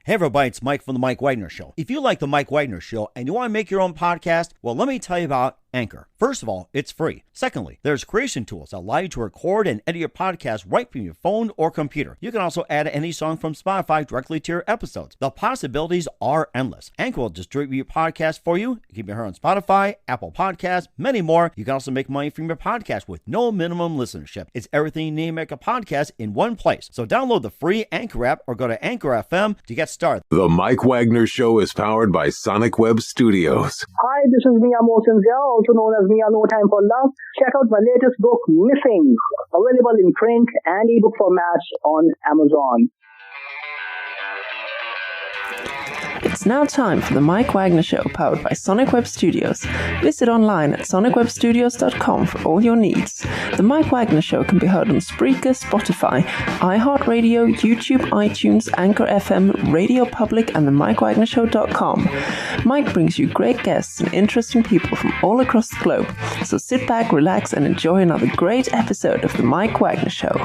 Hey everybody, it's Mike from The Mike Wagner Show. If you like The Mike Wagner Show and you want to make your own podcast, well, let me tell you about Anchor. First of all, it's free. Secondly, there's creation tools that allow you to record and edit your podcast right from your phone or computer. You can also add any song from Spotify directly to your episodes. The possibilities are endless. Anchor will distribute your podcast for you. You can be heard on Spotify, Apple Podcasts, many more. You can also make money from your podcast with no minimum listenership. It's everything you need to make a podcast in one place. So download the free Anchor app or go to Anchor FM to get started. The Mike Wagner Show is powered by Sonic Web Studios. Hi, this is Mia Mosensia, also known as Mia No Time for Love. Check out my latest book, Missing, available in print and ebook formats on Amazon. It's now time for the Mike Wagner Show, powered by Sonic Web Studios. Visit online at sonicwebstudios.com for all your needs. The Mike Wagner Show can be heard on Spreaker, Spotify, iHeartRadio, YouTube, iTunes, Anchor FM, Radio Public, and the MikeWagnerShow.com. Mike brings you great guests and interesting people from all across the globe. So sit back, relax, and enjoy another great episode of the Mike Wagner Show.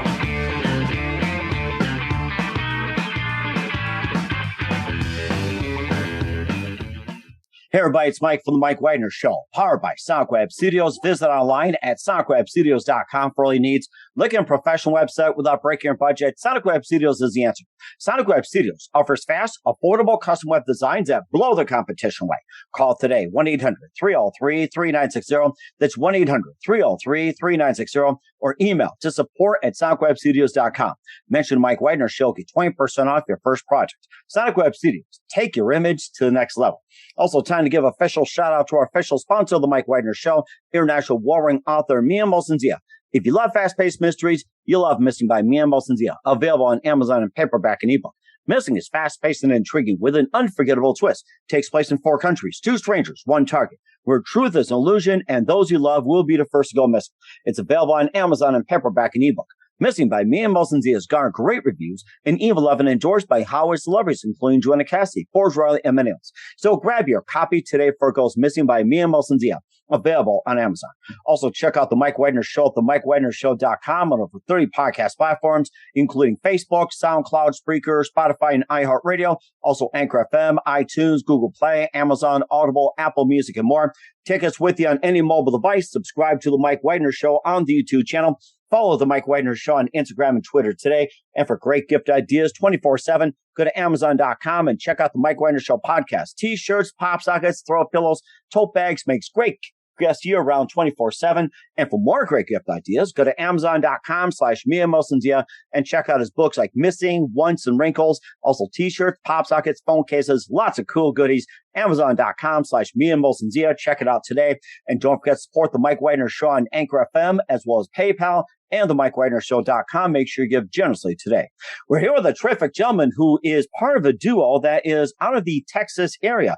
Hey everybody, it's Mike from The Mike Wagner Show, powered by Sonic Web Studios. Visit online at sonicwebstudios.com for all your needs. Look at a professional website without breaking your budget. Sonic Web Studios is the answer. Sonic Web Studios offers fast, affordable custom web designs that blow the competition away. Call today, 1-800-303-3960. That's 1-800-303-3960. Or email to support@sonicwebstudios.com. Mention Mike Wagner Show, get 20% off your first project. Sonic Web Studios, take your image to the next level. Also, time to give official shout out to our official sponsor of the Mike Wagner Show, international warring author Mia Mosensia. If you love fast-paced mysteries, you'll love Missing by Mia Mosensia, available on Amazon in paperback and ebook. Missing is fast-paced and intriguing with an unforgettable twist. Takes place in 4 countries, 2 strangers, 1 target, where truth is an illusion and those you love will be the first to go missing. It's available on Amazon in paperback and ebook. Missing by Mia Mosensia has garnered great reviews and even been endorsed by Hollywood celebrities, including Joanna Cassidy, Forbes Riley, and many else. So grab your copy today before it goes missing by Mia Mosensia, available on Amazon. Also, check out The Mike Wagner Show at themikewagnershow.com on over 30 podcast platforms, including Facebook, SoundCloud, Spreaker, Spotify, and iHeartRadio. Also, Anchor FM, iTunes, Google Play, Amazon, Audible, Apple Music, and more. Take us with you on any mobile device. Subscribe to The Mike Wagner Show on the YouTube channel. Follow The Mike Wagner Show on Instagram and Twitter today. And for great gift ideas 24/7, go to Amazon.com and check out The Mike Wagner Show podcast. T-shirts, pop sockets, throw pillows, tote bags, makes great guests year-round 24/7. And for more great gift ideas, go to Amazon.com/Mia Mosensia and check out his books like Missing, Once, and Wrinkles. Also T-shirts, pop sockets, phone cases, lots of cool goodies. Amazon.com/Mia Mosensia. Check it out today. And don't forget to support The Mike Wagner Show on Anchor FM as well as PayPal and themikewagnershow.com. Make sure you give generously today. We're here with a terrific gentleman who is part of a duo that is out of the Texas area.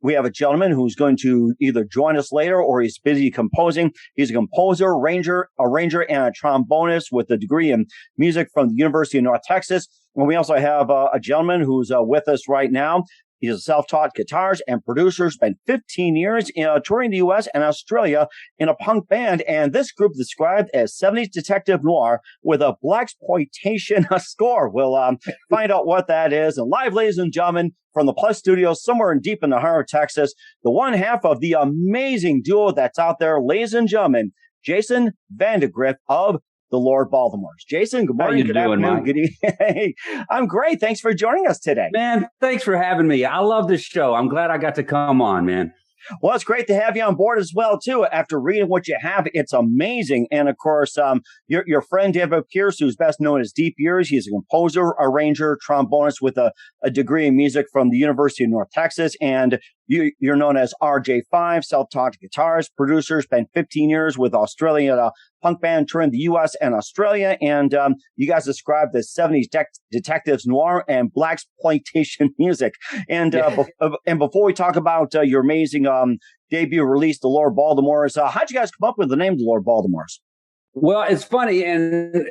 We have a gentleman who's going to either join us later or he's busy composing. He's a composer, arranger, and a trombonist with a degree in music from the University of North Texas. And we also have a gentleman who's with us right now. He's a self-taught guitarist and producer, spent 15 years touring the U.S. and Australia in a punk band. And this group described as 70s detective noir with a blaxploitation score. We'll find out what that is. And live, ladies and gentlemen, from the Plus Studios, somewhere deep in the heart of Texas, the one half of the amazing duo that's out there, ladies and gentlemen, Jason Vandygriff of the Lord Baltimores. Jason, good morning. How you doing, Mike? Good evening. Hey, I'm great. Thanks for joining us today. Man, thanks for having me. I love this show. I'm glad I got to come on, man. Well, it's great to have you on board as well, too. After reading what you have, it's amazing. And, of course, your friend, David Pierce, who's best known as Deep Ears, he's a composer, arranger, trombonist with a degree in music from the University of North Texas. And you're known as RJ5, self-taught guitarist, producer, spent 15 years with Australian punk band touring the U.S. and Australia. And you guys described the 70s detectives noir and blaxploitation music. And and before we talk about your amazing debut release, The Lord Baltimores, how'd you guys come up with the name The Lord Baltimores? Well, it's funny, and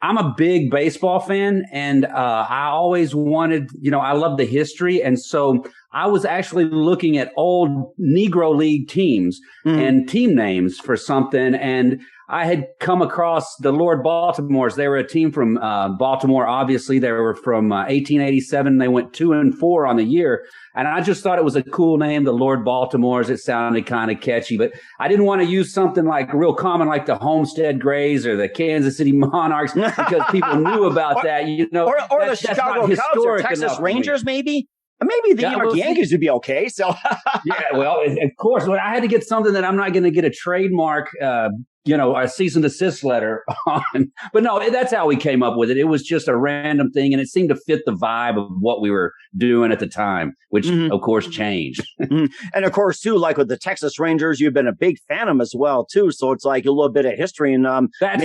I'm a big baseball fan, and I always wanted, I love the history, and so I was actually looking at old Negro League teams and team names for something, and I had come across the Lord Baltimores. They were a team from Baltimore. Obviously, they were from 1887. They went 2-4 on the year. And I just thought it was a cool name, the Lord Baltimores. It sounded kind of catchy, but I didn't want to use something like real common, like the Homestead Grays or the Kansas City Monarchs, because people knew about that, you know. Or the Chicago Cubs or Texas Rangers, maybe. Maybe the New York Yankees would be okay. So, yeah, well, of course, but I had to get something that I'm not going to get a trademark, a cease and desist letter on. But no, that's how we came up with it. It was just a random thing, and it seemed to fit the vibe of what we were doing at the time, which of course changed. And of course, too, like with the Texas Rangers, you've been a big fan of them as well, too. So it's like a little bit of history. And that's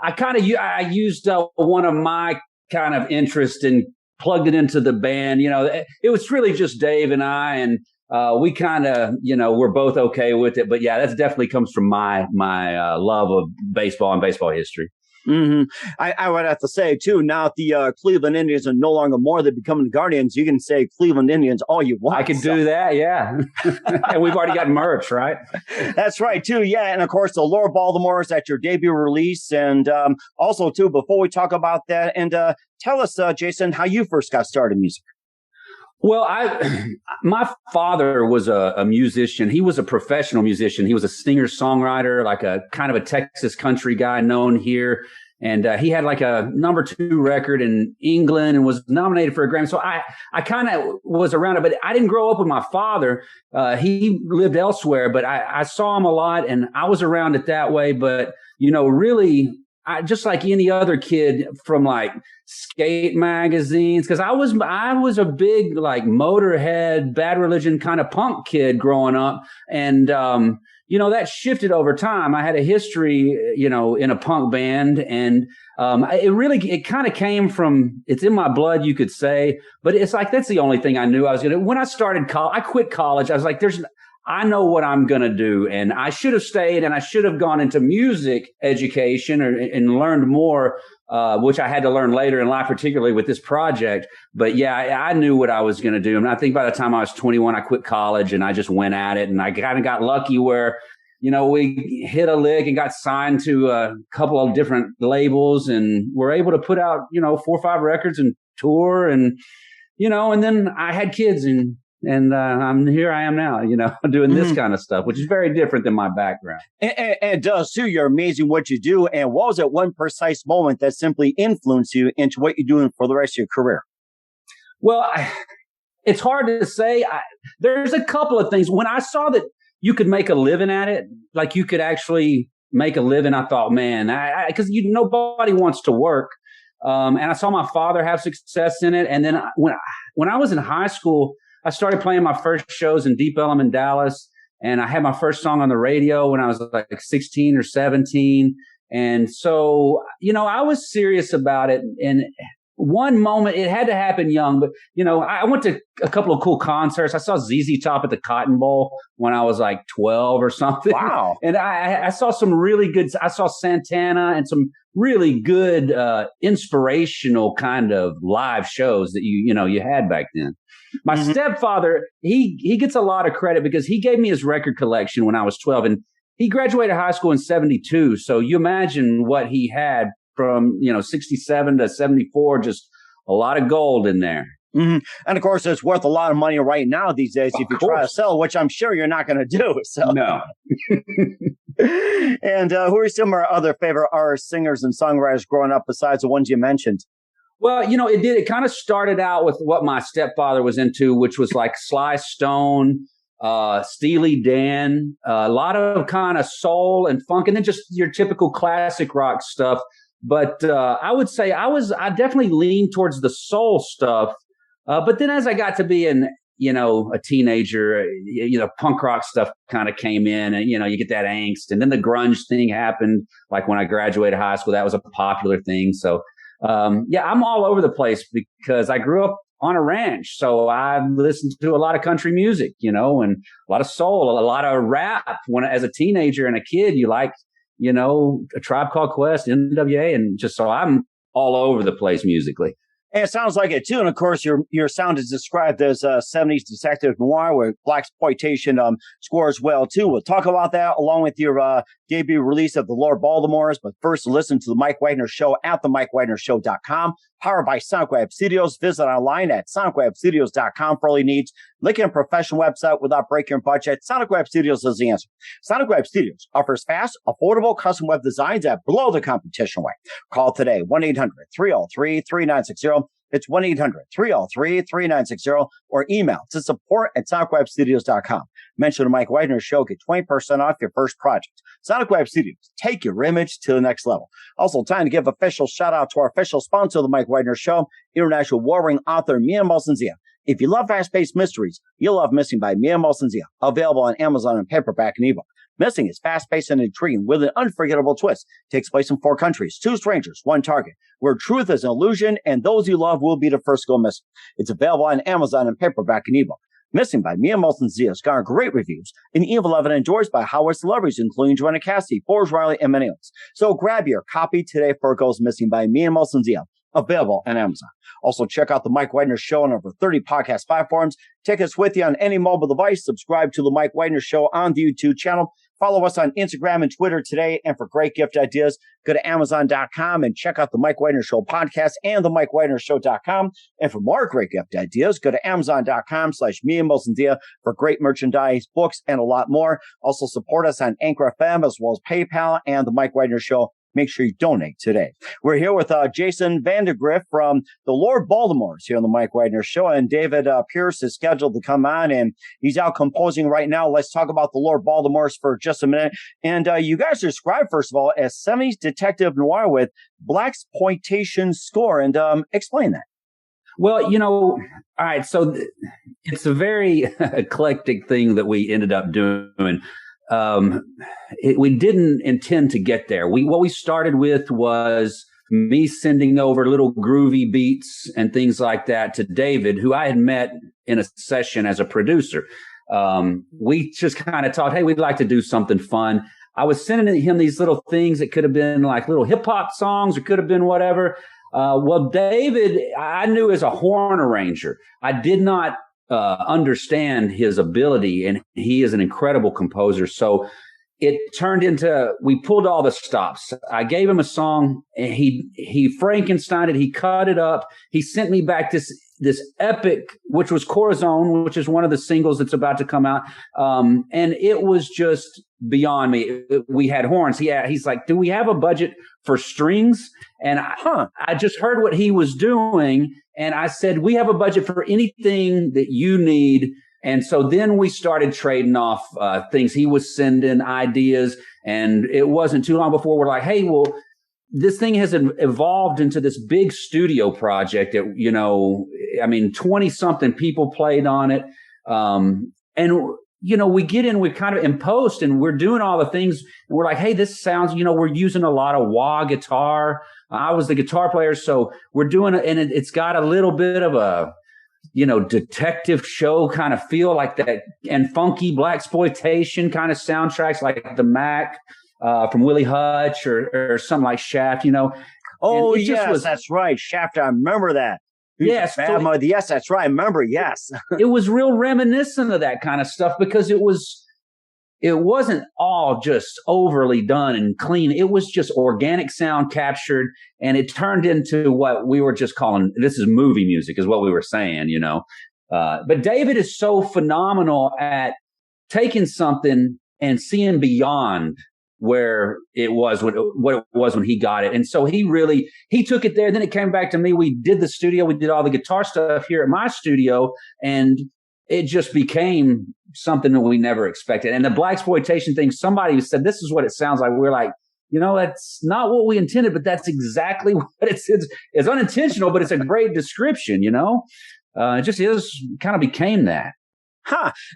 I used one of my kind of interest in. Plugged it into the band. You know, it was really just Dave and I, and we kind of, we're both okay with it. But yeah, that definitely comes from my love of baseball and baseball history. I would have to say, too, now that the Cleveland Indians are no longer more than becoming the Guardians, you can say Cleveland Indians all you want. I can do that, yeah. And we've already got merch, right? That's right, too, yeah. And, of course, the Lord Baltimores at your debut release. And also, too, before we talk about that, and tell us, Jason, how you first got started in music. Well, my father was a musician. He was a professional musician. He was a singer-songwriter, like a kind of a Texas country guy known here. And he had like a #2 record in England and was nominated for a Grammy. So I kind of was around it, but I didn't grow up with my father. He lived elsewhere, but I saw him a lot and I was around it that way. But, really, just like any other kid from like skate magazines, because I was a big like Motorhead, Bad Religion kind of punk kid growing up, and that shifted over time. I had a history, in a punk band, and it kind of came from, it's in my blood, you could say, but it's like that's the only thing I knew I was gonna. When I started college, I quit college. I was like, I know what I'm going to do. And I should have stayed and I should have gone into music education and learned more, which I had to learn later in life, particularly with this project. But yeah, I knew what I was going to do. And I think by the time I was 21, I quit college and I just went at it. And I kind of got lucky where, we hit a lick and got signed to a couple of different labels and were able to put out, 4 or 5 records and tour and, and then I had kids and here I am now, doing this kind of stuff, which is very different than my background. And it does, too. You're amazing what you do. And what was that one precise moment that simply influenced you into what you're doing for the rest of your career? Well, it's hard to say. There's a couple of things. When I saw that you could make a living at it, like you could actually make a living, I thought, man, because nobody wants to work. And I saw my father have success in it. And then when I was in high school, I started playing my first shows in Deep Ellum in Dallas, and I had my first song on the radio when I was like 16 or 17. And so, I was serious about it. And one moment, it had to happen young, but, I went to a couple of cool concerts. I saw ZZ Top at the Cotton Bowl when I was like 12 or something. Wow. And I saw some really good, I saw Santana and some really good, inspirational kind of live shows that you had back then. My stepfather, he gets a lot of credit because he gave me his record collection when I was 12, and he graduated high school in 72. So you imagine what he had from, 67 to 74, just a lot of gold in there. And of course, it's worth a lot of money right now these days if you try to sell, which I'm sure you're not going to do. So no. And who are some of our other favorite artists, singers, and songwriters growing up besides the ones you mentioned? Well, it kind of started out with what my stepfather was into, which was like Sly Stone, Steely Dan, a lot of kind of soul and funk, and then just your typical classic rock stuff. But I would say I definitely leaned towards the soul stuff. But then as I got to be a teenager, punk rock stuff kind of came in and, you get that angst. And then the grunge thing happened. Like when I graduated high school, that was a popular thing. So, I'm all over the place because I grew up on a ranch. So I listened to a lot of country music, and a lot of soul, a lot of rap. As a teenager and a kid, you like, A Tribe Called Quest, NWA, and just so I'm all over the place musically. And it sounds like it, too. And, of course, your sound is described as 70s detective noir with blaxploitation scores well, too. We'll talk about that along with your debut release of the Lord Baltimores. But first, listen to the Mike Wagner Show at themikewagnershow.com. Powered by Sonic Web Studios. Visit online at sonicwebstudios.com for all your needs. Looking at a professional website without breaking your budget? Sonic Web Studios is the answer. Sonic Web Studios offers fast, affordable custom web designs that blow the competition away. Call today, 1-800-303-3960. It's 1-800-303-3960 or email to support@sonicwebstudios.com. Mention the Mike Wagner Show. Get 20% off your first project. Sonic Web Studios. Take your image to the next level. Also, time to give official shout out to our official sponsor of the Mike Wagner Show, international warring author Mia Molson-Zia. If you love fast-paced mysteries, you'll love Missing by Mia Molson-Zia. Available on Amazon in paperback and ebook. Missing is fast-paced and intriguing with an unforgettable twist. Takes place in 4 countries, 2 strangers, 1 target, where truth is an illusion and those you love will be the first to go missing. It's available on Amazon in paperback and ebook. Missing by Mia Molson-Zia has garnered great reviews and even loved and enjoyed by Howard celebrities, including Joanna Cassidy, Forbes Riley, and many others. So grab your copy today before it goes missing by Mia Molson-Zia. Available on Amazon. Also, check out the Mike Wagner Show on over 30 podcast platforms. Take us with you on any mobile device. Subscribe to the Mike Wagner Show on the YouTube channel. Follow us on Instagram and Twitter today. And for great gift ideas, go to Amazon.com and check out the Mike Wagner Show podcast and the MikeWagnerShow.com. And for more great gift ideas, go to Amazon.com/Mia Molson-Zia for great merchandise, books, and a lot more. Also, support us on Anchor FM as well as PayPal and the Mike Wagner Show. Make sure you donate today. We're here with Jason Vandygriff from the Lord Baltimores here on the Mike Wagner Show. And David Pierce is scheduled to come on, and he's out composing right now. Let's talk about the Lord Baltimores for just a minute. And you guys are described, first of all, as 70s detective noir with blaxploitation score. And explain that. Well, all right. So it's a very eclectic thing that we ended up doing. We didn't intend to get there. What we started with was me sending over little groovy beats and things like that to David, who I had met in a session as a producer. We just kind of talked, hey, we'd like to do something fun. I was sending him these little things that could have been like little hip hop songs or could have been whatever. Well, David, I knew as a horn arranger. I did not understand his ability, and he is an incredible composer. So it turned into, we pulled all the stops. I gave him a song, and he Frankensteined it. He cut it up. He sent me back this epic, which was Corazon, which is one of the singles that's about to come out. And it was just beyond me. We had horns. He's like, do we have a budget for strings? And I just heard what he was doing. And I said, we have a budget for anything that you need. And so then we started trading off things. He was sending ideas, and it wasn't too long before we're like, hey, well, this thing has evolved into this big studio project that, 20 something people played on it. We get in, we kind of in post, and we're doing all the things, and we're like, hey, this sounds, we're using a lot of wah guitar. I was the guitar player, so we're doing it, and it's got a little bit of a, detective show kind of feel like that, and funky blaxploitation kind of soundtracks like the Mac from Willie Hutch or something like Shaft, Oh, yes, that's right. Shaft, I remember that. Yes. Yes, that's right. I remember, yes. It was real reminiscent of that kind of stuff because it wasn't all just overly done and clean. It was just organic sound captured, and it turned into what we were just calling, this is movie music is what we were saying, But David is so phenomenal at taking something and seeing beyond where it was, what it was when he got it. And so he took it there. Then it came back to me. We did the studio. We did all the guitar stuff here at my studio, and it just became something that we never expected. And the blaxploitation thing, somebody said, this is what it sounds like. We're like, that's not what we intended, but that's exactly what it's unintentional, but it's a great description, it just kind of became that.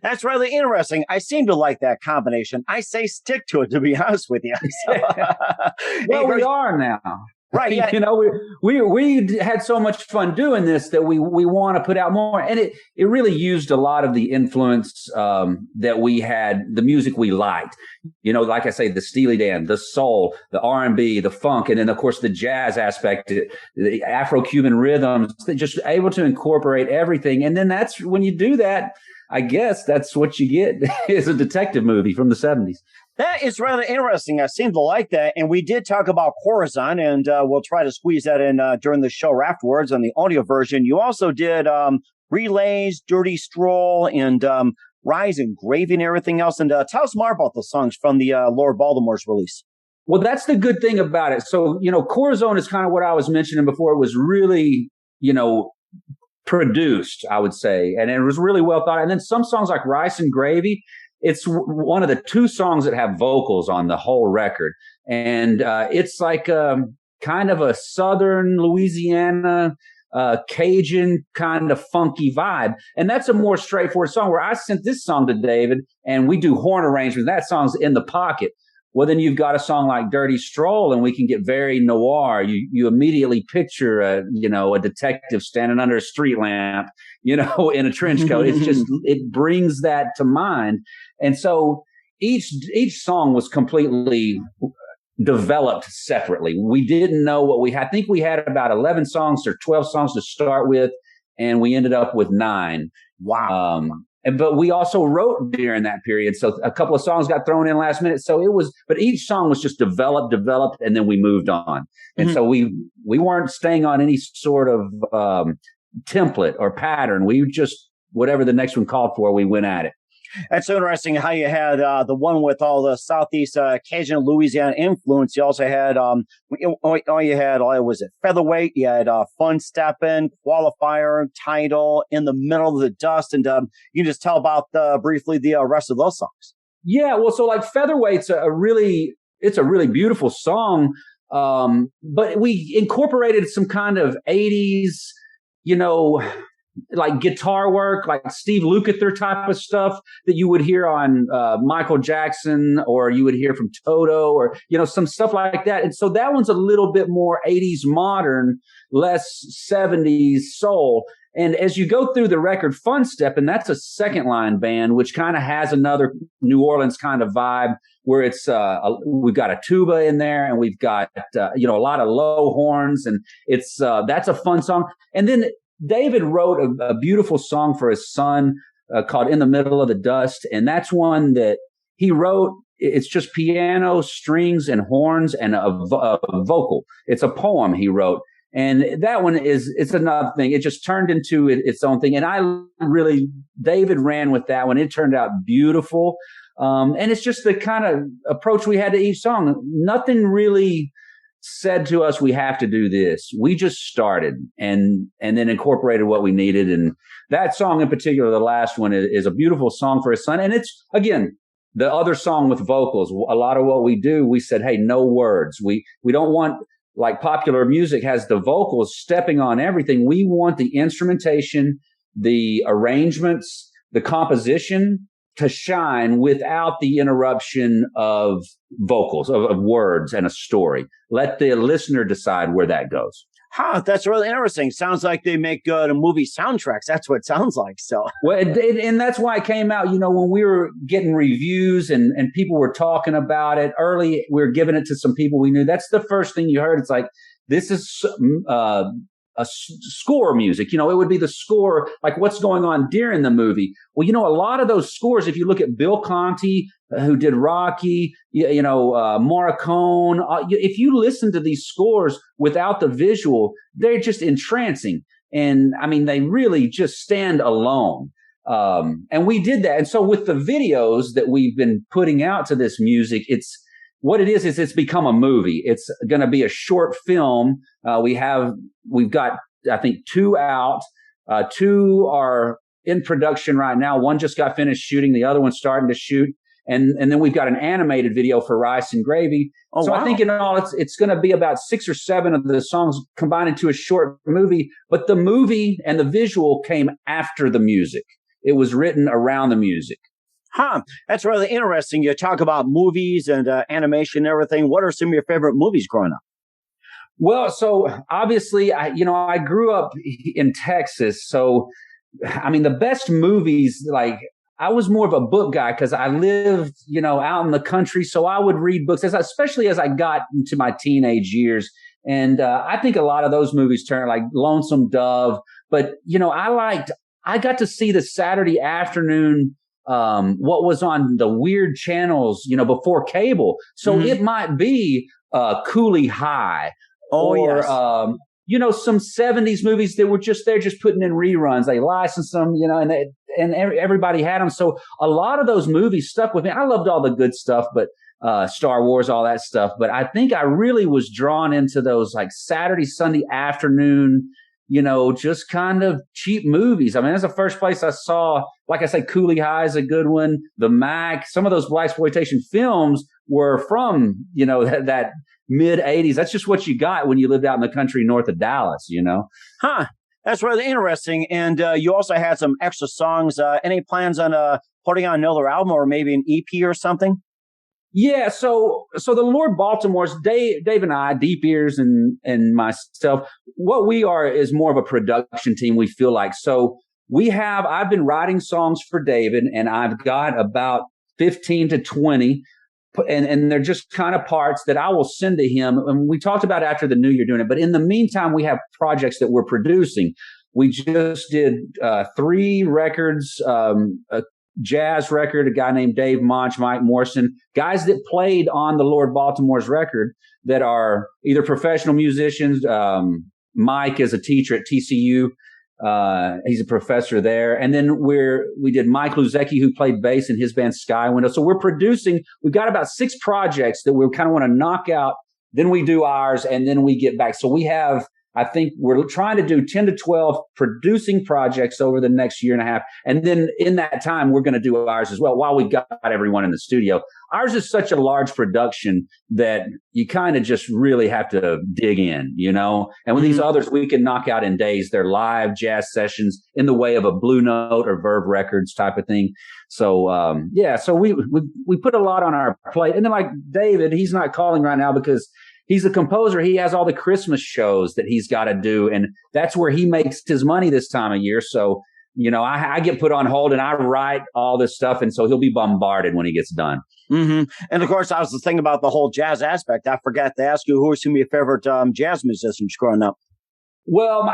That's really interesting. I seem to like that combination. I say stick to it, to be honest with you. So, well, we are now. Right. Yeah. We had so much fun doing this that we want to put out more. And it really used a lot of the influence that we had, the music we liked. Like I say, the Steely Dan, the soul, the R&B, the funk, and then, of course, the jazz aspect, the Afro-Cuban rhythms, just able to incorporate everything. And then that's when you do that, I guess that's what you get is a detective movie from the 70s. That is rather interesting. I seem to like that. And we did talk about Corazon, and we'll try to squeeze that in during the show afterwards on the audio version. You also did Relays, Dirty Stroll, and Rise and Gravy and everything else. And tell us more about the songs from the Lord Baltimore's release. Well, that's the good thing about it. So, Corazon is kind of what I was mentioning before. It was really, produced, I would say. And it was really well thought. And then some songs like Rice and Gravy, it's one of the 2 songs that have vocals on the whole record. And it's like kind of a Southern Louisiana Cajun kind of funky vibe. And that's a more straightforward song where I sent this song to David and we do horn arrangements. That song's in the pocket. Well, then you've got a song like Dirty Stroll and we can get very noir. You immediately picture a detective standing under a street lamp, in a trench coat. It's just, it brings that to mind. And so each song was completely developed separately. We didn't know what we had. I think we had about 11 songs or 12 songs to start with, and we ended up with 9. Wow. But we also wrote during that period. So a couple of songs got thrown in last minute. So but each song was just developed, and then we moved on. And so we weren't staying on any sort of template or pattern. We just, whatever the next one called for, we went at it. That's so interesting how you had the one with all the Southeast Cajun Louisiana influence. You also had, was it Featherweight? You had Fun Steppin', Qualifier, Title, In the Middle of the Dust. And you can just tell about briefly the rest of those songs. Yeah, well, so like Featherweight's it's a really beautiful song. But we incorporated some kind of 80s, like guitar work, like Steve Lukather type of stuff that you would hear on Michael Jackson, or you would hear from Toto, or, some stuff like that. And so that one's a little bit more 80s modern, less 70s soul. And as you go through the record, Fun Step, and that's a second line band, which kind of has another New Orleans kind of vibe where it's, we've got a tuba in there and we've got, a lot of low horns, and it's, that's a fun song. And then David wrote a beautiful song for his son called In the Middle of the Dust. And that's one that he wrote. It's just piano, strings, and horns, and a vocal. It's a poem he wrote. And that one it's another thing. It just turned into its own thing. And David ran with that one. It turned out beautiful. And it's just the kind of approach we had to each song. Nothing really said to us, we have to do this. We just started and then incorporated what we needed. And that song in particular, the last one, is a beautiful song for his son. And it's, again, the other song with vocals. A lot of what we do, we said, hey, no words. We don't want, like popular music has the vocals stepping on everything. We want the instrumentation, the arrangements, the composition to shine without the interruption of vocals, of words and a story. Let the listener decide where that goes. That's really interesting. Sounds like they make good movie soundtracks. That's what it sounds like. So, well, and that's why it came out, when we were getting reviews and people were talking about it early, we were giving it to some people we knew. That's the first thing you heard. It's like, this is a score music. It would be the score, like what's going on during the movie. Well, a lot of those scores, if you look at Bill Conti, who did Rocky, Morricone, if you listen to these scores without the visual, they're just entrancing. And I mean, they really just stand alone. And we did that. And so with the videos that we've been putting out to this music, what it is it's become a movie. It's going to be a short film. We've got, I think, 2 out. 2 are in production right now. One just got finished shooting. The other one's starting to shoot. And then we've got an animated video for Rice and Gravy. Oh, so wow. I think in all, it's going to be about 6 or 7 of the songs combined into a short movie. But the movie and the visual came after the music. It was written around the music. That's really interesting. You talk about movies and animation and everything. What are some of your favorite movies growing up? Well, so obviously, I grew up in Texas. So, I mean, the best movies, like, I was more of a book guy because I lived, out in the country. So I would read books, especially as I got into my teenage years. And I think a lot of those movies turned like Lonesome Dove. But, I got to see the Saturday afternoon what was on the weird channels, before cable. So it might be Cooley High. Oh, or, yes. Some 70s movies that were just putting in reruns. They licensed them, and everybody had them. So a lot of those movies stuck with me. I loved all the good stuff, but Star Wars, all that stuff. But I think I really was drawn into those like Saturday, Sunday afternoon, just kind of cheap movies. I mean, that's the first place I saw, like I say, Cooley High is a good one. The Mac, some of those blaxploitation films were from, that mid 80s. That's just what you got when you lived out in the country north of Dallas, Huh. That's really interesting. And you also had some extra songs. Any plans on putting on another album or maybe an EP or something? Yeah, so the Lord Baltimores, Dave and I, Deep Ears and myself, what we are is more of a production team, we feel like. So I've been writing songs for David, and I've got about 15 to 20, and they're just kind of parts that I will send to him. And we talked about after the new year doing it, but in the meantime, we have projects that we're producing. We just did 3 records, a jazz record, a guy named Dave Monch, Mike Morrison, guys that played on the Lord Baltimore's record that are either professional musicians. Mike is a teacher at TCU. He's a professor there. And then we did Mike Luzecki, who played bass in his band Sky Window. So we're producing, we've got about 6 projects that we kind of want to knock out. Then we do ours and then we get back. So we have, I think we're trying to do 10 to 12 producing projects over the next year and a half. And then in that time, we're going to do ours as well while we've got everyone in the studio. Ours is such a large production that you kind of just really have to dig in, And with these others, we can knock out in days. They're live jazz sessions in the way of a Blue Note or Verve Records type of thing. So, so we put a lot on our plate. And then like David, he's not calling right now because he's a composer. He has all the Christmas shows that he's got to do. And that's where he makes his money this time of year. So, I get put on hold and I write all this stuff. And so he'll be bombarded when he gets done. Mm-hmm. And of course, I was thinking about the whole jazz aspect. I forgot to ask you, who are some of your favorite jazz musicians growing up? Well,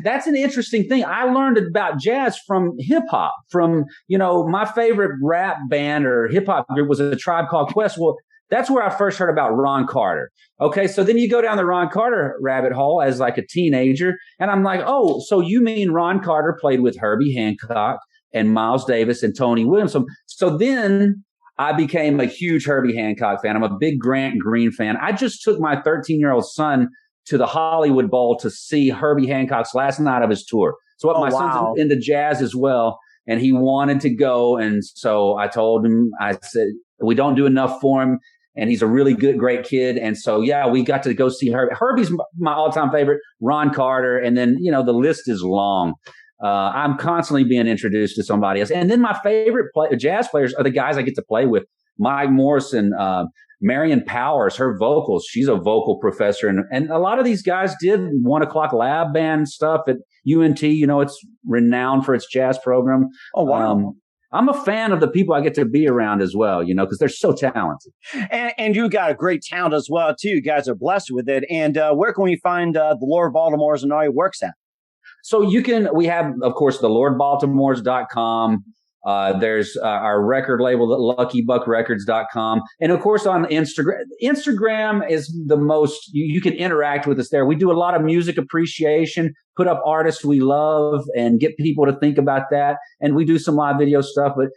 that's an interesting thing. I learned about jazz from hip hop, from, my favorite rap band or hip hop group was a Tribe Called Quest. Well, that's where I first heard about Ron Carter. Okay, so then you go down the Ron Carter rabbit hole as like a teenager, and I'm like, oh, so you mean Ron Carter played with Herbie Hancock and Miles Davis and Tony Williams? So then I became a huge Herbie Hancock fan. I'm a big Grant Green fan. I just took my 13-year-old son to the Hollywood Bowl to see Herbie Hancock's last night of his tour. So my son's into jazz as well, and he wanted to go, and so I told him, I said, we don't do enough for him. And he's a really great kid. And so, we got to go see Herbie. Herbie's my all-time favorite, Ron Carter. And then, the list is long. I'm constantly being introduced to somebody else. And then my favorite jazz players are the guys I get to play with. Mike Morrison, Marion Powers, her vocals. She's a vocal professor. And a lot of these guys did 1 O'Clock Lab Band stuff at UNT. It's renowned for its jazz program. Oh, wow. I'm a fan of the people I get to be around as well, because they're so talented. And you got a great talent as well, too. You guys are blessed with it. And where can we find the Lord Baltimore's and all your works at? So we have, of course, the LordBaltimores.com. There's our record label, LuckyBuckRecords.com. And of course, on Instagram. Instagram is the most, you can interact with us there. We do a lot of music appreciation, put up artists we love and get people to think about that. And we do some live video stuff, but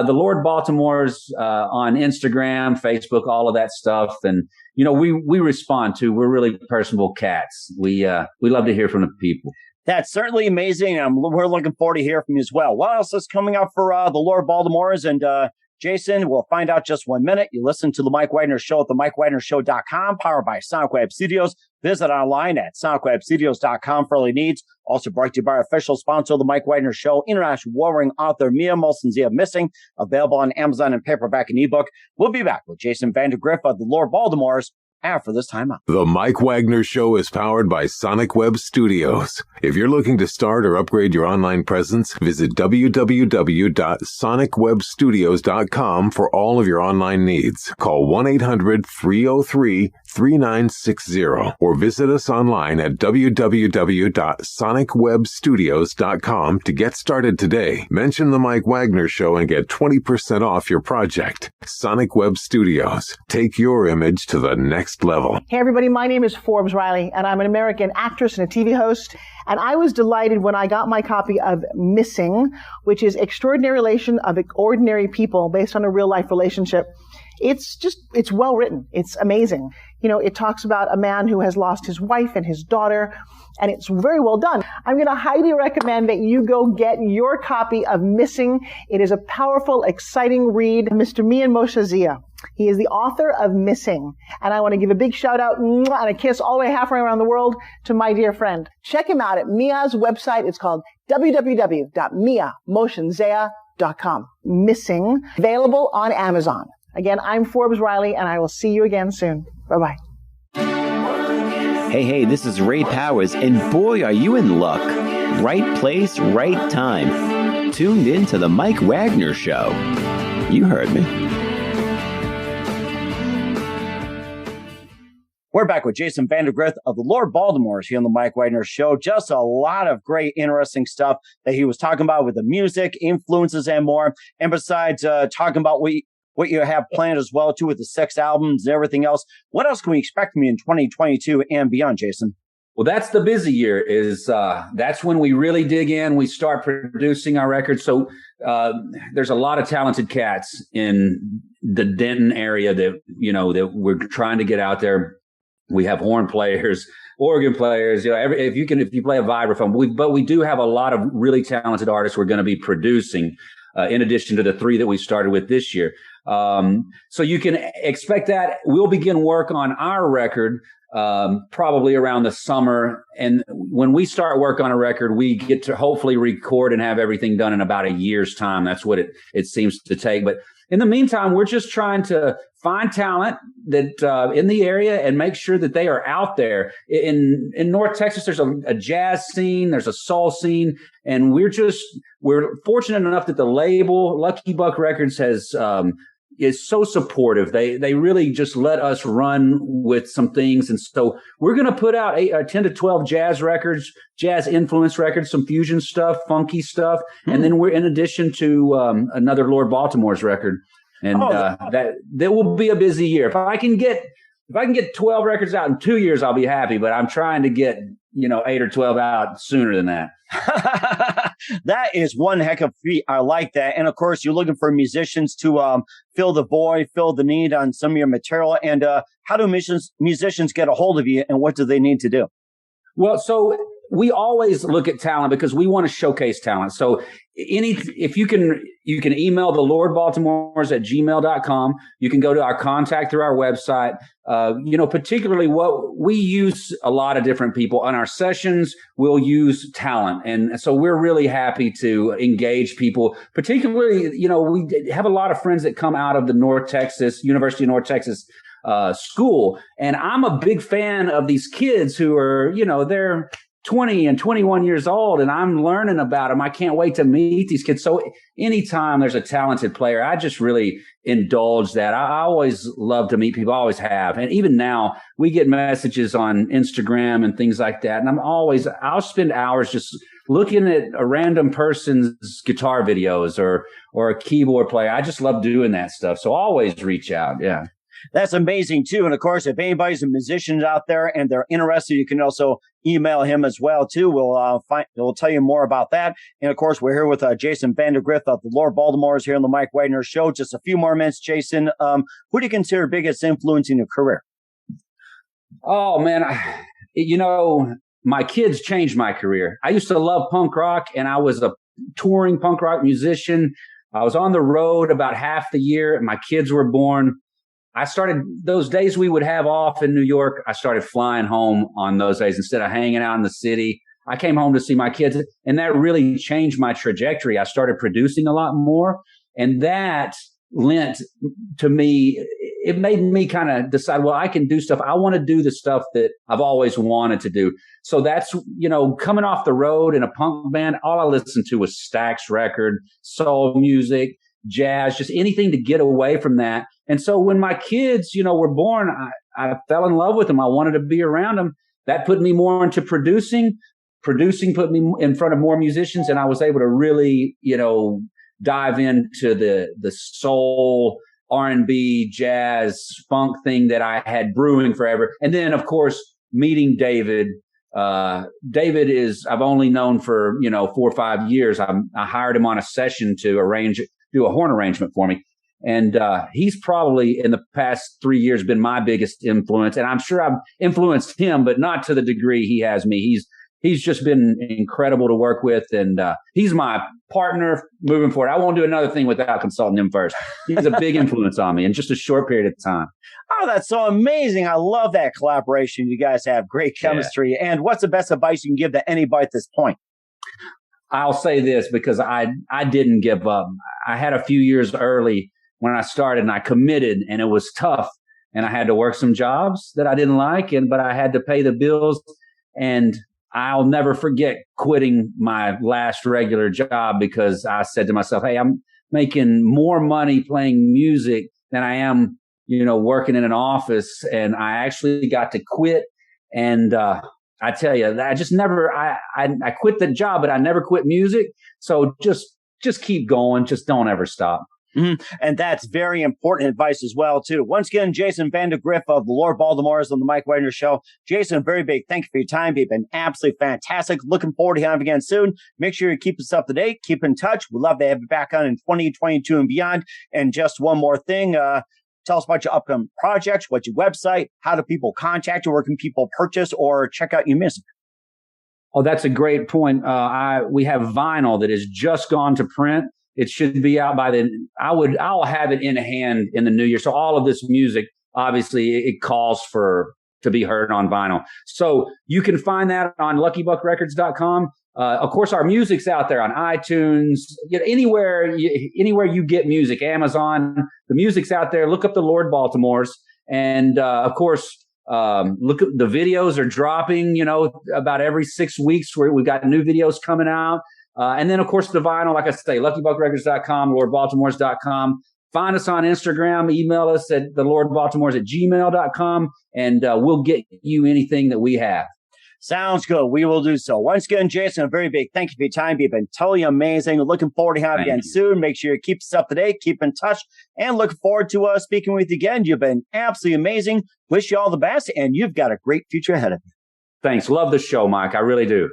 the Lord Baltimore's on Instagram, Facebook, all of that stuff. And, we respond to, we're really personable cats. We love to hear from the people. That's certainly amazing. We're looking forward to hear from you as well. What else is coming up for the Lord Baltimore's? And Jason, we'll find out just 1 minute. You listen to The Mike Wagner Show at themikewagnershow.com, powered by Sonic Web Studios. Visit online at sonicwebstudios.com for all your needs. Also brought to you by our official sponsor of The Mike Wagner Show, international warring author Mia Molson-Zia Missing, available on Amazon and paperback and ebook. We'll be back with Jason Vandygriff of the Lord Baltimore's after this time out. The Mike Wagner Show is powered by Sonic Web Studios. If you're looking to start or upgrade your online presence, visit www.sonicwebstudios.com for all of your online needs. Call 1-800-303-3939 888-3960 or visit us online at www.sonicwebstudios.com to get started today. Mention the Mike Wagner Show and get 20% off your project. Sonic Web Studios. Take your image to the next level. Hey everybody, my name is Forbes Riley and I'm an American actress and a TV host. And I was delighted when I got my copy of Missing, which is Extraordinary Relation of Ordinary People based on a real life relationship. It's well written. It's amazing. You know, it talks about a man who has lost his wife and his daughter, and it's very well done. I'm going to highly recommend that you go get your copy of Missing. It is a powerful, exciting read. Mr. Mian Moshe Zia. He is the author of Missing. And I want to give a big shout out and a kiss all the way halfway around the world to my dear friend. Check him out at Mia's website. It's called www.miamotionzea.com. Missing. Available on Amazon. Again, I'm Forbes Riley, and I will see you again soon. Bye-bye. Hey, this is Ray Powers, and boy, are you in luck. Right place, right time. Tuned in to the Mike Wagner Show. You heard me. We're back with Jason Vandygriff of the Lord Baltimores here on the Mike Wagner Show. Just a lot of great, interesting stuff that he was talking about with the music, influences, and more. And besides talking about what you have planned as well, too, with the 6 albums and everything else. What else can we expect from you in 2022 and beyond, Jason? Well, that's the busy year. That's when we really dig in. We start producing our records. So there's a lot of talented cats in the Denton area that we're trying to get out there. We have horn players, organ players. If you play a vibraphone, but we do have a lot of really talented artists we're going to be producing. In addition to the 3 that we started with this year. So you can expect that we'll begin work on our record probably around the summer. And when we start work on a record, we get to hopefully record and have everything done in about a year's time. That's what it seems to take. But in the meantime, we're just trying to find talent that in the area and make sure that they are out there. In North Texas, there's a jazz scene, there's a soul scene, and we're fortunate enough that the label Lucky Buck Records is so supportive. They really just let us run with some things. And so we're going to put out 10 to 12 jazz records, jazz influence records, some fusion stuff, funky stuff. And then we're in addition to another Lord Baltimore's record. And that will be a busy year. If I can get 12 records out in 2 years, I'll be happy. But I'm trying to get 8 or 12 out sooner than that. That is one heck of a feat. I like that. And of course, you're looking for musicians to fill the void, fill the need on some of your material. And how do musicians get a hold of you, and what do they need to do? Well, so we always look at talent because we want to showcase talent. So if you can email the Lord Baltimores at gmail.com. You can go to our contact through our website. Particularly what we use a lot of different people on our sessions. We'll use talent. And so we're really happy to engage people. Particularly, we have a lot of friends that come out of the University of North Texas school. And I'm a big fan of these kids who are, they're 20 and 21 years old, and I'm learning about them. I can't wait to meet these kids. So anytime there's a talented player, I just really indulge that. I always love to meet people. I always have. And even now we get messages on Instagram and things like that. And I'll spend hours just looking at a random person's guitar videos or a keyboard player. I just love doing that stuff. So always reach out. Yeah. That's amazing, too. And, of course, if anybody's a musician out there and they're interested, you can also email him as well, too. We'll tell you more about that. And, of course, we're here with Jason Vandygriff of the Lord Baltimores here on the Mike Wagner Show. Just a few more minutes, Jason. Who do you consider biggest influence in your career? Oh, man. My kids changed my career. I used to love punk rock, and I was a touring punk rock musician. I was on the road about half the year. My kids were born. I started those days we would have off in New York. I started flying home on those days instead of hanging out in the city. I came home to see my kids, and that really changed my trajectory. I started producing a lot more, and that lent to me. It made me kind of decide, well, I can do stuff. I want to do the stuff that I've always wanted to do. So that's, coming off the road in a punk band, all I listened to was Stax record, soul music, jazz, just anything to get away from that. And so when my kids, were born, I fell in love with them. I wanted to be around them. That put me more into producing. Producing put me in front of more musicians, and I was able to really, dive into the soul, R&B, jazz, funk thing that I had brewing forever. And then, of course, meeting David. David I've only known for, 4 or 5 years. I hired him on a session to do a horn arrangement for me. And he's probably in the past 3 years been my biggest influence. And I'm sure I've influenced him, but not to the degree he has me. He's just been incredible to work with. And he's my partner moving forward. I won't do another thing without consulting him first. He's a big influence on me in just a short period of time. Oh, that's so amazing. I love that collaboration. You guys have great chemistry. Yeah. And what's the best advice you can give to anybody at this point? I'll say this because I didn't give up. I had a few years early when I started and I committed, and it was tough. And I had to work some jobs that I didn't like, but I had to pay the bills. And I'll never forget quitting my last regular job because I said to myself, hey, I'm making more money playing music than I am, working in an office. And I actually got to quit. And I tell you, I just never, I quit the job, but I never quit music. So just keep going. Just don't ever stop. Mm-hmm. And that's very important advice as well, too. Once again, Jason Vandygriff of the Lord Baltimores on the Mike Wagner Show. Jason, very big thank you for your time. You've been absolutely fantastic. Looking forward to having you again soon. Make sure you keep us up to date. Keep in touch. We'd love to have you back on in 2022 and beyond. And just one more thing. Tell us about your upcoming projects, what's your website, how do people contact you, where can people purchase or check out your music? Oh, that's a great point. We have vinyl that has just gone to print. It should be out by then. I'll have it in hand in the new year. So all of this music, obviously, it calls to be heard on vinyl. So you can find that on luckybuckrecords.com. Of course, our music's out there on iTunes, anywhere you get music, Amazon, the music's out there. Look up the Lord Baltimores. And, of course, look at the videos are dropping, about every 6 weeks where we've got new videos coming out. And then, of course, the vinyl, like I say, luckybuckrecords.com, lordbaltimores.com. Find us on Instagram. Email us at thelordbaltimores@gmail.com, and we'll get you anything that we have. Sounds good. We will do so. Once again, Jason, a very big thank you for your time. You've been totally amazing. Looking forward to having you again soon. Make sure you keep us up to date, keep in touch, and looking forward to speaking with you again. You've been absolutely amazing. Wish you all the best, and you've got a great future ahead of you. Thanks. Love the show, Mike. I really do.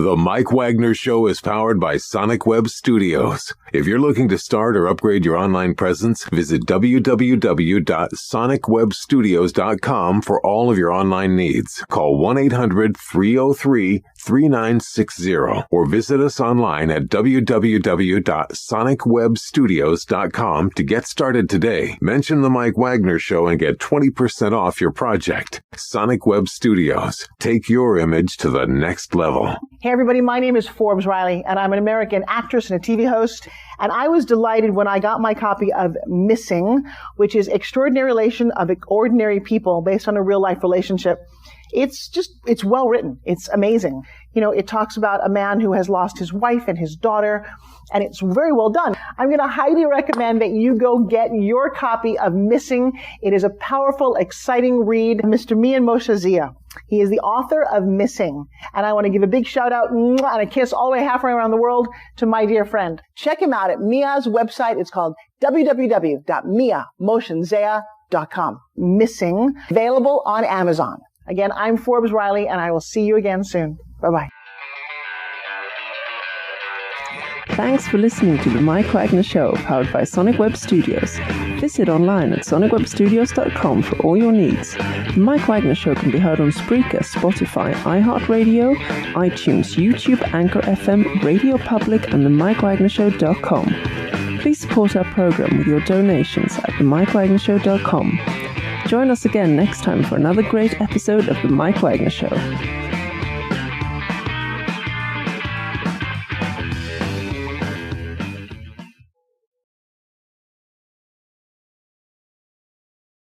The Mike Wagner Show is powered by Sonic Web Studios. If you're looking to start or upgrade your online presence, visit www.sonicwebstudios.com for all of your online needs. Call 1-800-303-3960 or visit us online at www.sonicwebstudios.com to get started today. Mention The Mike Wagner Show and get 20% off your project. Sonic Web Studios. Take your image to the next level. Hey everybody, my name is Forbes Riley, and I'm an American actress and a TV host. And I was delighted when I got my copy of Missing, which is Extraordinary Relation of Ordinary People based on a real life relationship. It's well written. It's amazing. You know, it talks about a man who has lost his wife and his daughter, and it's very well done. I'm going to highly recommend that you go get your copy of Missing. It is a powerful, exciting read. Mr. Mian Moshe Zia. He is the author of Missing. And I want to give a big shout out and a kiss all the way halfway around the world to my dear friend. Check him out at Mia's website. It's called www.miamoshenzea.com. Missing. Available on Amazon. Again, I'm Forbes Riley, and I will see you again soon. Bye-bye. Thanks for listening to The Mike Wagner Show, powered by Sonic Web Studios. Visit online at sonicwebstudios.com for all your needs. The Mike Wagner Show can be heard on Spreaker, Spotify, iHeartRadio, iTunes, YouTube, Anchor FM, Radio Public, and themikewagnershow.com. Please support our program with your donations at themikewagnershow.com. Join us again next time for another great episode of The Mike Wagner Show.